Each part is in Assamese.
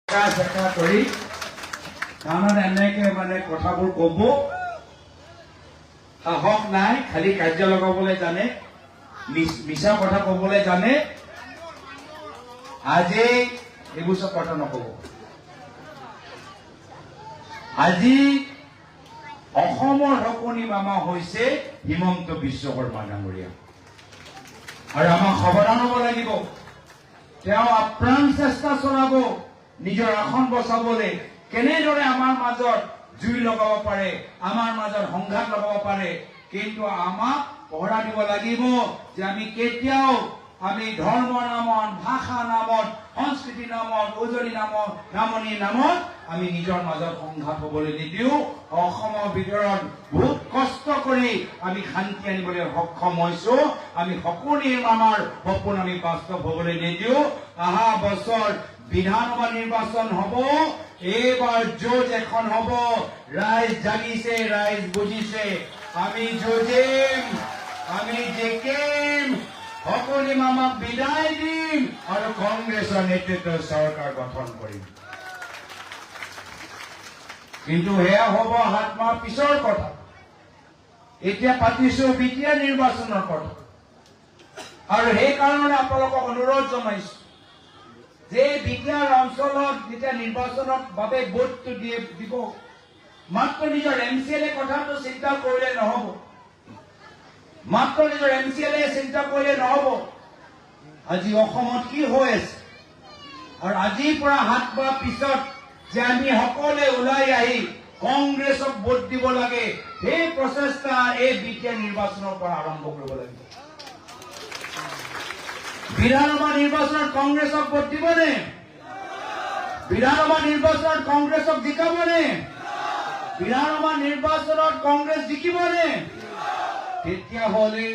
কৰি তাৰমানে এনেকে মানে কথাবোৰ কব সাহস নাই, খালি কাৰ্য লগাবলৈ জানে, মিছা কথা কবলৈ জানে। আজি এইবোৰ চব কথা নকব। আজি অসমৰ সপোনী মামা হৈছে হিমন্ত বিশ্ব শৰ্মা ডাঙৰীয়া, আৰু আমাক সাৱধান হব লাগিব। তেওঁ আপ্ৰাণ চেষ্টা চলাব নিজৰ আসন বচাবলৈ, কেনেদৰে আমাৰ মাজত জুই লগাব পাৰে, আমাৰ মাজত সংঘাত লগাব পাৰে। কিন্তু আমাক পহৰা দিব লাগিব যে আমি কেতিয়াও আমি ধৰ্মৰ নামত, ভাষা নামত, সংস্কৃতি নামত, উজনি নামত, নামনি নামত আমি নিজৰ মাজত সংঘাত হবলৈ নিদিওঁ। অসমৰ ভিতৰত বহুত কষ্ট কৰি আমি শান্তি আনিবলৈ সক্ষম হৈছো। আমি সকলোৰে মামাৰ সপোন আমি বাস্তৱ হবলৈ নিদিওঁ। অহা বছৰ বিধানসভা নিৰ্বাচন হব, এইবাৰ যুঁজ এখন হব। ৰাইজ জাগিছে, ৰাইজ বুজিছে। আমি যুঁজিম, আমি জিকিম, সকলোৱে মামাক বিদায় দিম আৰু কংগ্ৰেছৰ নেতৃত্বত চৰকাৰ গঠন কৰিম। কিন্তু সেয়া হব 7 মাহ পিছৰ কথা। এতিয়া পাতিছো বিটিয়া নিৰ্বাচনৰ কথা, আৰু সেইকাৰণে আপোনালোকক অনুৰোধ জনাইছো যে বিটিয়াৰ অঞ্চলত যেতিয়া নিৰ্বাচনৰ বাবে ভোটটো দিব, মাত্ৰ নিজৰ MCLA কথাটো চিন্তা কৰিলে নহব, মাত্ৰ নিজৰ MCLA চিন্তা কৰিলে নহব। আজি অসমত কি হৈ আছে, আৰু আজিৰ পৰা 7 মাহ পিছত যে আমি সকলোৱে ওলাই আহি কংগ্ৰেছক ভোট দিব লাগে, সেই প্ৰচেষ্টা এই বিটিয়া নিৰ্বাচনৰ পৰা আৰম্ভ কৰিব লাগিব। বিধানসভা নিৰ্বাচনত কংগ্ৰেছক ভোট দিবনে? বিধানসভা নিৰ্বাচনত কংগ্ৰেছক জিকাবনে? বিধানসভা নিৰ্বাচনত কংগ্ৰেছ জিকিবনে? তেতিয়াহ'লে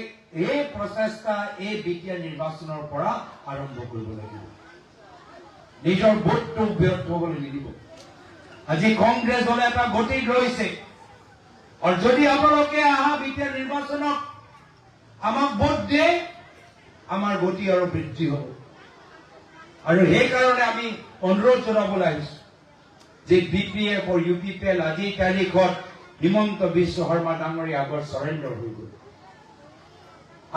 এই প্ৰচেষ্টা এই বিটিয়া নিৰ্বাচনৰ পৰা আৰম্ভ কৰিব লাগিব। নিজৰ ভোটটো ব্যৰ্থ হবলৈ নিদিব। আজি কংগ্ৰেছ দলে এটা গতিত ৰৈছে, আৰু যদি আপোনালোকে অহা বিটিয়া নিৰ্বাচনক আমাক ভোট দিয়ে, আমাৰ গতি আৰু বৃদ্ধি হ'ব। আৰু সেইকাৰণে আমি অনুৰোধ জনাবলৈ আহিছো যে BPF আৰু UPPL আজিৰ তাৰিখত হিমন্ত বিশ্ব শৰ্মা ডাঙৰীয়া আগত চাৰেণ্ডাৰ হৈ গ'ল।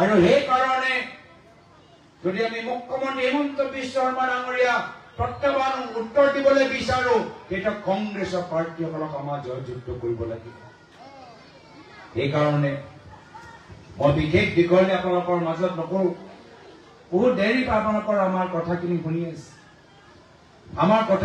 আৰু সেইকাৰণে যদি আমি মুখ্যমন্ত্ৰী হিমন্ত বিশ্ব শৰ্মা ডাঙৰীয়া প্ৰত্যাহ্বান উত্তৰ দিবলৈ বিচাৰো, তেতিয়া কংগ্ৰেছৰ প্ৰাৰ্থীসকলক আমাৰ জয়যুক্ত কৰিব লাগিব। সেইকাৰণে মই বিশেষ দীঘলীয়া আপোনালোকৰ মাজত নকৰো। বহুত দেৰি আপোনালোকৰ আমাৰ কথাখিনি শুনি আছে। আমাৰ কথা